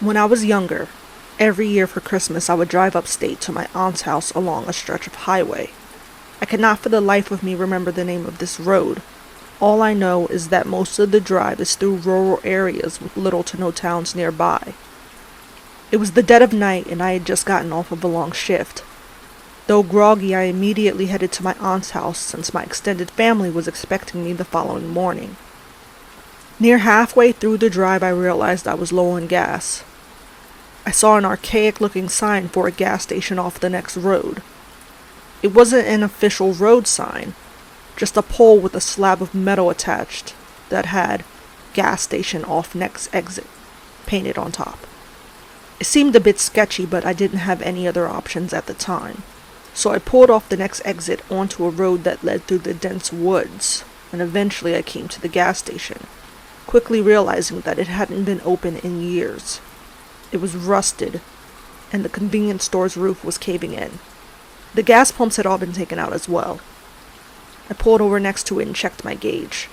When I was younger, every year for Christmas I would drive upstate to my aunt's house along a stretch of highway. I cannot for the life of me remember the name of this road. All I know is that most of the drive is through rural areas with little to no towns nearby. It was the dead of night and I had just gotten off of a long shift. Though groggy, I immediately headed to my aunt's house since my extended family was expecting me the following morning. Near halfway through the drive I realized I was low on gas. I saw an archaic-looking sign for a gas station off the next road. It wasn't an official road sign, just a pole with a slab of metal attached that had "gas station off next exit" painted on top. It seemed a bit sketchy, but I didn't have any other options at the time, so I pulled off the next exit onto a road that led through the dense woods, and eventually I came to the gas station, quickly realizing that it hadn't been open in years. It was rusted, and the convenience store's roof was caving in. The gas pumps had all been taken out as well. I pulled over next to it and checked my gauge.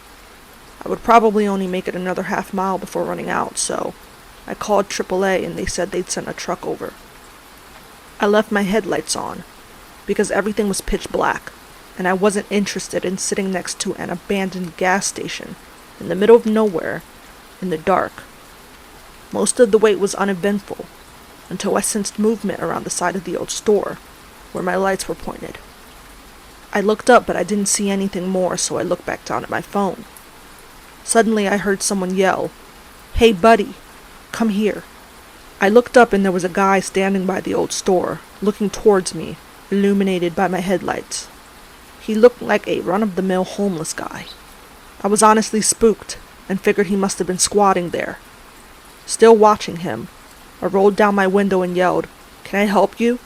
I would probably only make it another half mile before running out, so I called AAA and they said they'd send a truck over. I left my headlights on, because everything was pitch black, and I wasn't interested in sitting next to an abandoned gas station in the middle of nowhere in the dark. Most of the wait was uneventful, until I sensed movement around the side of the old store, where my lights were pointed. I looked up, but I didn't see anything more, so I looked back down at my phone. Suddenly I heard someone yell, "Hey buddy, come here." I looked up and there was a guy standing by the old store, looking towards me, illuminated by my headlights. He looked like a run-of-the-mill homeless guy. I was honestly spooked, and figured he must have been squatting there. Still watching him, I rolled down my window and yelled, "Can I help you?"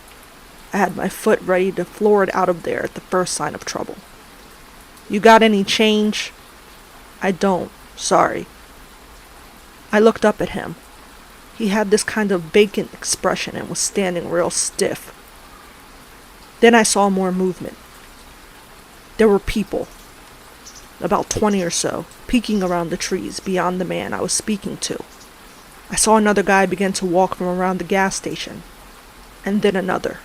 I had my foot ready to floor it out of there at the first sign of trouble. "You got any change?" "I don't, sorry." I looked up at him. He had this kind of vacant expression and was standing real stiff. Then I saw more movement. There were people, about 20 or so, peeking around the trees beyond the man I was speaking to. I saw another guy begin to walk from around the gas station, and then another.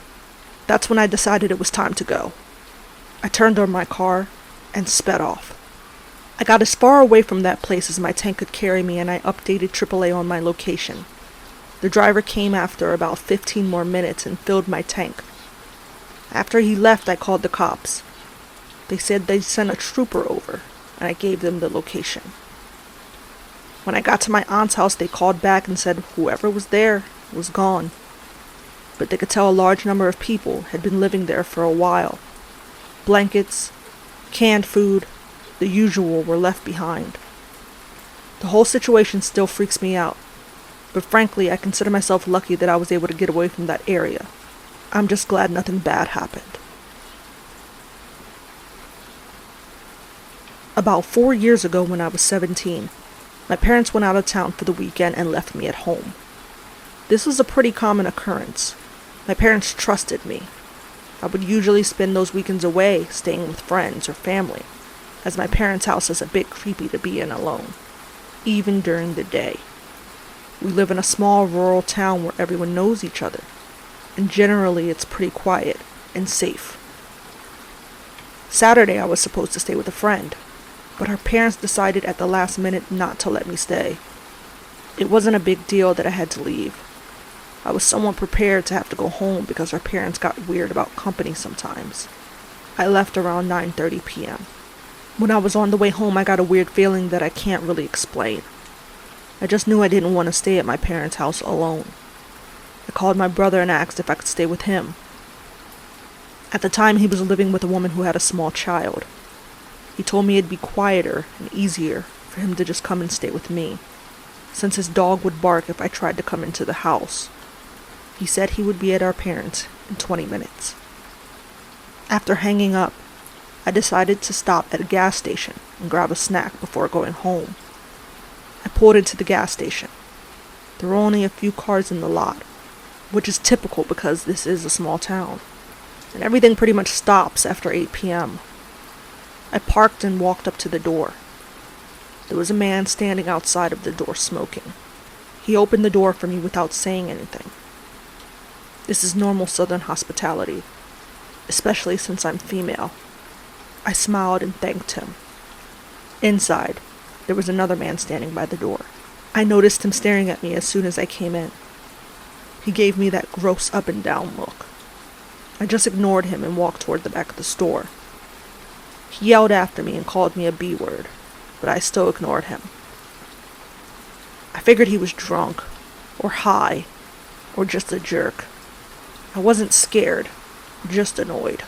That's when I decided it was time to go. I turned on my car and sped off. I got as far away from that place as my tank could carry me, and I updated AAA on my location. The driver came after about 15 more minutes and filled my tank. After he left, I called the cops. They said they'd send a trooper over, and I gave them the location. When I got to my aunt's house, they called back and said whoever was there was gone, but they could tell a large number of people had been living there for a while. Blankets, canned food, the usual were left behind. The whole situation still freaks me out, but frankly, I consider myself lucky that I was able to get away from that area. I'm just glad nothing bad happened. About 4 years ago, when I was 17, my parents went out of town for the weekend and left me at home. This was a pretty common occurrence. My parents trusted me. I would usually spend those weekends away, staying with friends or family, as my parents' house is a bit creepy to be in alone, even during the day. We live in a small rural town where everyone knows each other, and generally it's pretty quiet and safe. Saturday I was supposed to stay with a friend, but her parents decided at the last minute not to let me stay. It wasn't a big deal that I had to leave. I was somewhat prepared to have to go home because her parents got weird about company sometimes. I left around 9:30 p.m. When I was on the way home, I got a weird feeling that I can't really explain. I just knew I didn't want to stay at my parents' house alone. I called my brother and asked if I could stay with him. At the time, he was living with a woman who had a small child. He told me it'd be quieter and easier for him to just come and stay with me, since his dog would bark if I tried to come into the house. He said he would be at our parents' in 20 minutes. After hanging up, I decided to stop at a gas station and grab a snack before going home. I pulled into the gas station. There were only a few cars in the lot, which is typical because this is a small town, and everything pretty much stops after 8 p.m. I parked and walked up to the door. There was a man standing outside of the door smoking. He opened the door for me without saying anything. This is normal Southern hospitality, especially since I'm female. I smiled and thanked him. Inside, there was another man standing by the door. I noticed him staring at me as soon as I came in. He gave me that gross up and down look. I just ignored him and walked toward the back of the store. He yelled after me and called me a B word, but I still ignored him. I figured he was drunk, or high, or just a jerk. I wasn't scared, just annoyed.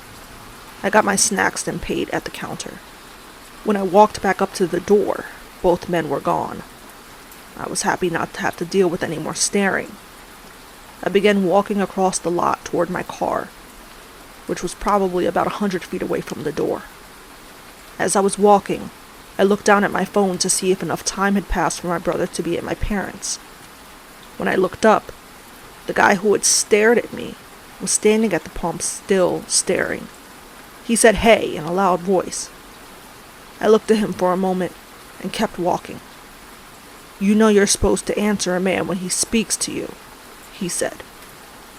I got my snacks and paid at the counter. When I walked back up to the door, both men were gone. I was happy not to have to deal with any more staring. I began walking across the lot toward my car, which was probably about 100 feet away from the door. As I was walking, I looked down at my phone to see if enough time had passed for my brother to be at my parents'. When I looked up, the guy who had stared at me was standing at the pump still staring. He said "Hey" in a loud voice. I looked at him for a moment and kept walking. "You know you're supposed to answer a man when he speaks to you," he said.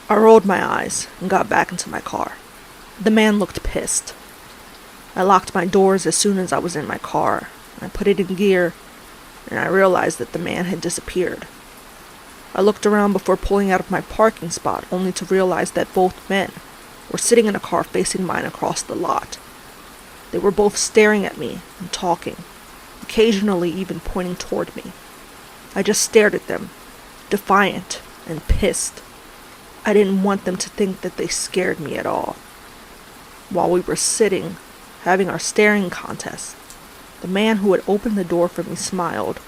I rolled my eyes and got back into my car. The man looked pissed. I locked my doors as soon as I was in my car. I put it in gear, and I realized that the man had disappeared. I looked around before pulling out of my parking spot, only to realize that both men were sitting in a car facing mine across the lot. They were both staring at me and talking, occasionally even pointing toward me. I just stared at them, defiant and pissed. I didn't want them to think that they scared me at all. While we were sitting, having our staring contest, the man who had opened the door for me smiled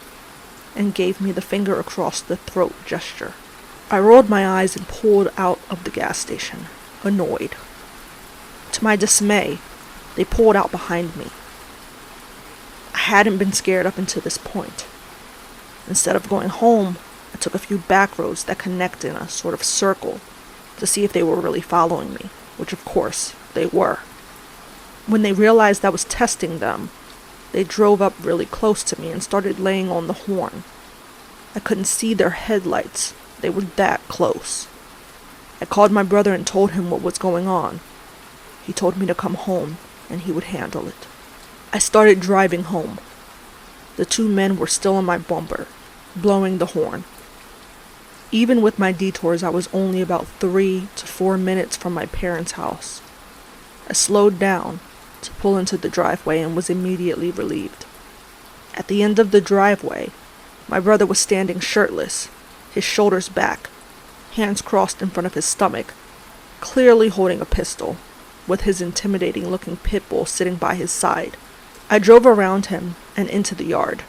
and gave me the finger across the throat gesture. I rolled my eyes and pulled out of the gas station, annoyed. To my dismay, they pulled out behind me. I hadn't been scared up until this point. Instead of going home, I took a few back roads that connect in a sort of circle to see if they were really following me, which of course they were. When they realized I was testing them, they drove up really close to me and started laying on the horn. I couldn't see their headlights. They were that close. I called my brother and told him what was going on. He told me to come home and he would handle it. I started driving home. The two men were still on my bumper, blowing the horn. Even with my detours, I was only about 3 to 4 minutes from my parents' house. I slowed down to pull into the driveway and was immediately relieved. At the end of the driveway, my brother was standing shirtless, his shoulders back, hands crossed in front of his stomach, clearly holding a pistol, with his intimidating-looking pit bull sitting by his side. I drove around him and into the yard.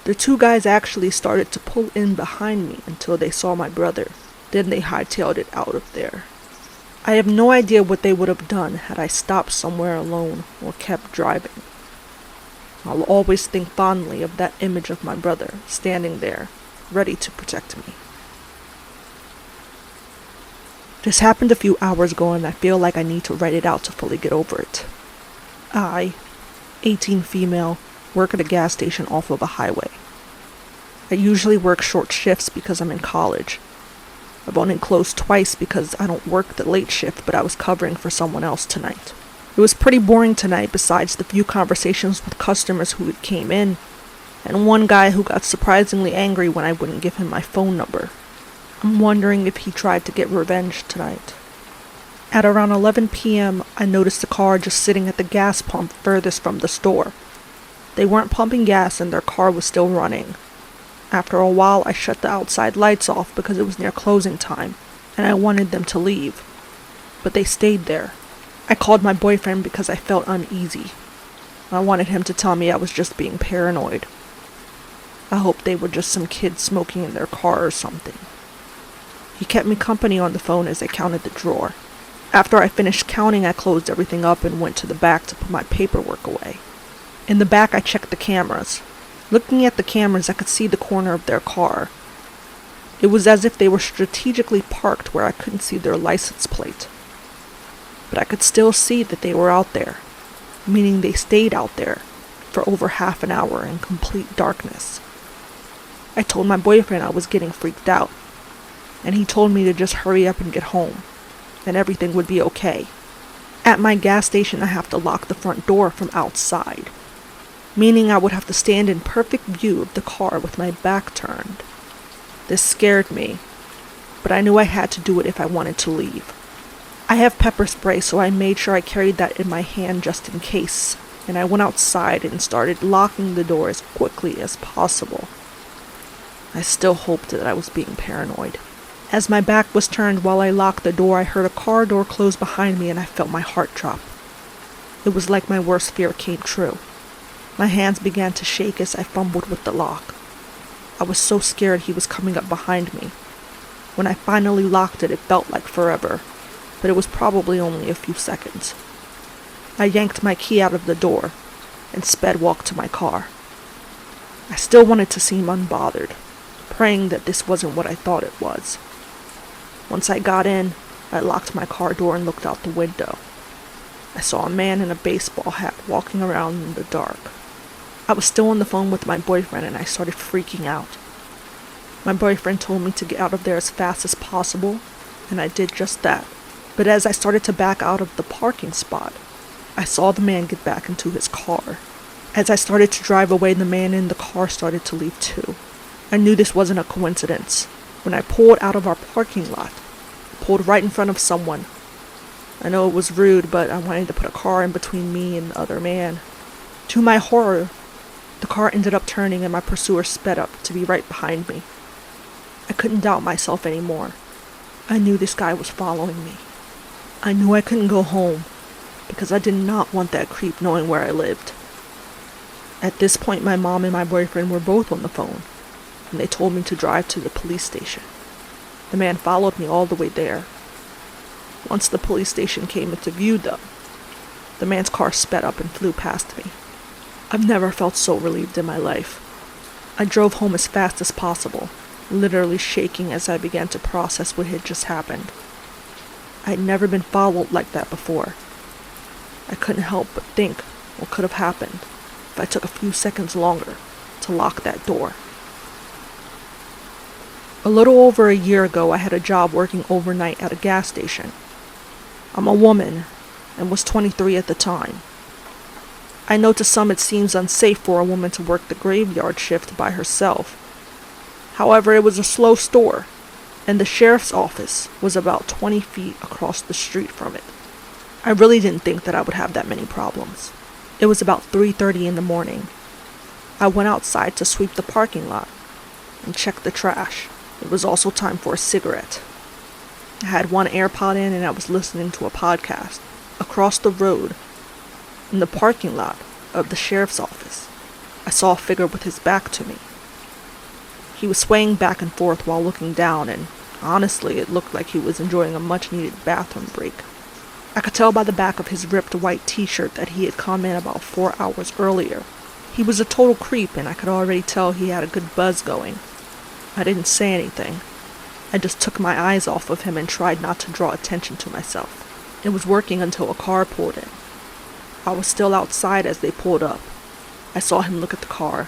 The two guys actually started to pull in behind me until they saw my brother. Then they hightailed it out of there. I have no idea what they would have done had I stopped somewhere alone or kept driving. I'll always think fondly of that image of my brother standing there, ready to protect me. This happened a few hours ago and I feel like I need to write it out to fully get over it. I, 18 female, work at a gas station off of a highway. I usually work short shifts because I'm in college. I've only closed twice because I don't work the late shift, but I was covering for someone else tonight. It was pretty boring tonight besides the few conversations with customers who came in, and one guy who got surprisingly angry when I wouldn't give him my phone number. I'm wondering if he tried to get revenge tonight. At around 11 p.m., I noticed a car just sitting at the gas pump furthest from the store. They weren't pumping gas and their car was still running. After a while, I shut the outside lights off because it was near closing time, and I wanted them to leave. But they stayed there. I called my boyfriend because I felt uneasy. I wanted him to tell me I was just being paranoid. I hoped they were just some kids smoking in their car or something. He kept me company on the phone as I counted the drawer. After I finished counting, I closed everything up and went to the back to put my paperwork away. In the back, I checked the cameras. Looking at the cameras, I could see the corner of their car. It was as if they were strategically parked where I couldn't see their license plate. But I could still see that they were out there, meaning they stayed out there for over half an hour in complete darkness. I told my boyfriend I was getting freaked out, and he told me to just hurry up and get home, and everything would be okay. At my gas station, I have to lock the front door from outside, meaning I would have to stand in perfect view of the car with my back turned. This scared me, but I knew I had to do it if I wanted to leave. I have pepper spray, so I made sure I carried that in my hand just in case, and I went outside and started locking the door as quickly as possible. I still hoped that I was being paranoid. As my back was turned while I locked the door, I heard a car door close behind me and I felt my heart drop. It was like my worst fear came true. My hands began to shake as I fumbled with the lock. I was so scared he was coming up behind me. When I finally locked it, it felt like forever, but it was probably only a few seconds. I yanked my key out of the door and sped walk to my car. I still wanted to seem unbothered, praying that this wasn't what I thought it was. Once I got in, I locked my car door and looked out the window. I saw a man in a baseball hat walking around in the dark. I was still on the phone with my boyfriend and I started freaking out. My boyfriend told me to get out of there as fast as possible, and I did just that. But as I started to back out of the parking spot, I saw the man get back into his car. As I started to drive away, the man in the car started to leave too. I knew this wasn't a coincidence. When I pulled out of our parking lot, I pulled right in front of someone. I know it was rude, but I wanted to put a car in between me and the other man. To my horror, the car ended up turning and my pursuer sped up to be right behind me. I couldn't doubt myself anymore. I knew this guy was following me. I knew I couldn't go home because I did not want that creep knowing where I lived. At this point, my mom and my boyfriend were both on the phone, and they told me to drive to the police station. The man followed me all the way there. Once the police station came into view, though, the man's car sped up and flew past me. I've never felt so relieved in my life. I drove home as fast as possible, literally shaking as I began to process what had just happened. I had never been followed like that before. I couldn't help but think what could have happened if I took a few seconds longer to lock that door. A little over a year ago, I had a job working overnight at a gas station. I'm a woman and was 23 at the time. I know to some it seems unsafe for a woman to work the graveyard shift by herself. However, it was a slow store, and the sheriff's office was about 20 feet across the street from it. I really didn't think that I would have that many problems. It was about 3:30 in the morning. I went outside to sweep the parking lot and check the trash. It was also time for a cigarette. I had one AirPod in and I was listening to a podcast. Across the road, in the parking lot of the sheriff's office, I saw a figure with his back to me. He was swaying back and forth while looking down, and honestly, it looked like he was enjoying a much-needed bathroom break. I could tell by the back of his ripped white t-shirt that he had come in about 4 hours earlier. He was a total creep, and I could already tell he had a good buzz going. I didn't say anything. I just took my eyes off of him and tried not to draw attention to myself. It was working until a car pulled in. I was still outside as they pulled up. I saw him look at the car,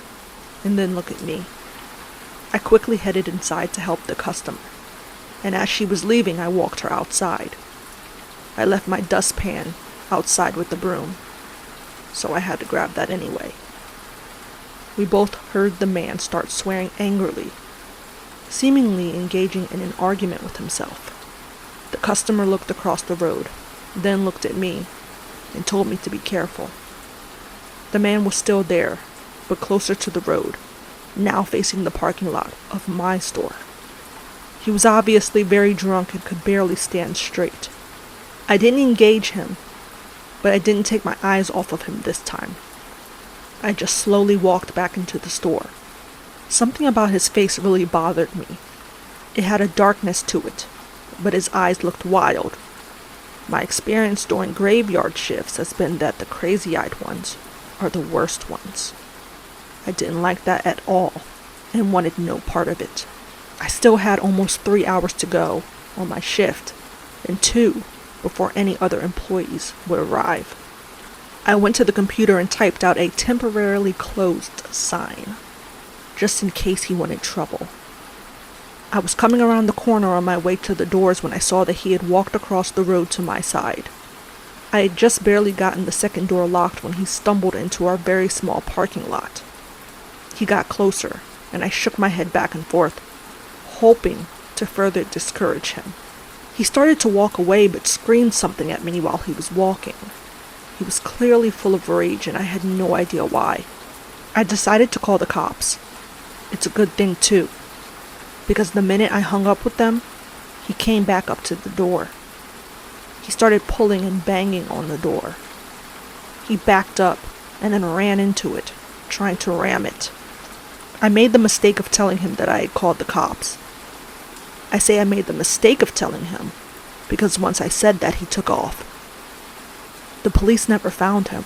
and then look at me. I quickly headed inside to help the customer, and as she was leaving, I walked her outside. I left my dustpan outside with the broom, so I had to grab that anyway. We both heard the man start swearing angrily, seemingly engaging in an argument with himself. The customer looked across the road, then looked at me, and told me to be careful. The man was still there, but closer to the road, now facing the parking lot of my store. He was obviously very drunk and could barely stand straight. I didn't engage him, but I didn't take my eyes off of him this time. I just slowly walked back into the store. Something about his face really bothered me. It had a darkness to it, but his eyes looked wild. My experience during graveyard shifts has been that the crazy-eyed ones are the worst ones. I didn't like that at all, and wanted no part of it. I still had almost 3 hours to go on my shift, and 2 before any other employees would arrive. I went to the computer and typed out a temporarily closed sign. just in case he wanted trouble. I was coming around the corner on my way to the doors when I saw that he had walked across the road to my side. I had just barely gotten the second door locked when he stumbled into our very small parking lot. He got closer, and I shook my head back and forth, hoping to further discourage him. He started to walk away but screamed something at me while he was walking. He was clearly full of rage, and I had no idea why. I decided to call the cops. It's a good thing, too, because the minute I hung up with them, he came back up to the door. He started pulling and banging on the door. He backed up and then ran into it, trying to ram it. I made the mistake of telling him that I had called the cops. I say I made the mistake of telling him because once I said that, he took off. The police never found him.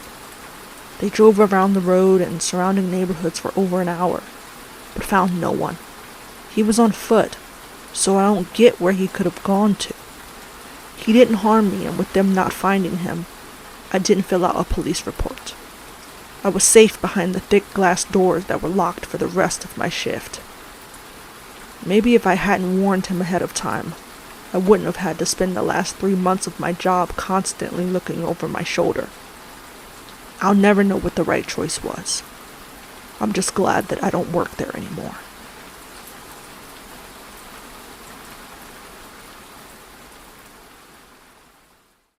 They drove around the road and surrounding neighborhoods for over an hour, but found no one. He was on foot, so I don't get where he could have gone to. He didn't harm me, and with them not finding him, I didn't fill out a police report. I was safe behind the thick glass doors that were locked for the rest of my shift. Maybe if I hadn't warned him ahead of time, I wouldn't have had to spend the last 3 months of my job constantly looking over my shoulder. I'll never know what the right choice was. I'm just glad that I don't work there anymore.